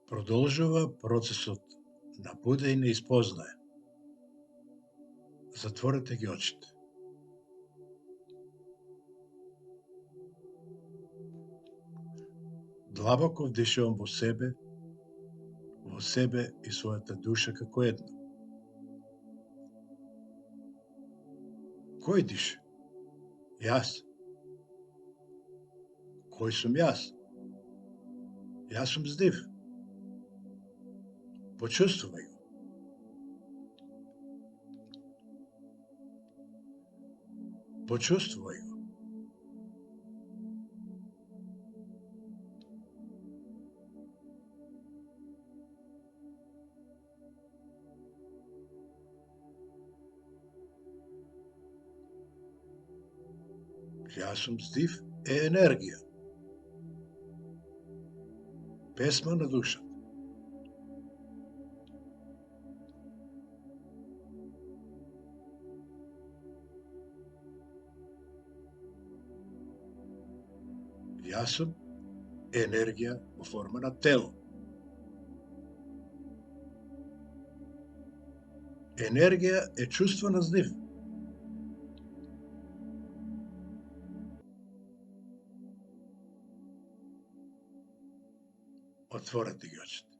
Продолжува процесот на будење и спознаја. Затворете ги очите. Длабоко вдишувам во себе и својата душа како едно. Кој диша? Јас. Кој сум јас? Јас сум здив. Почувствувај го. Почувствувај го. Јас сум здив е енергија. Песма на душата. Јас сум енергија во форма на тело. Енергија е чувство на здив. Отворете ги очите.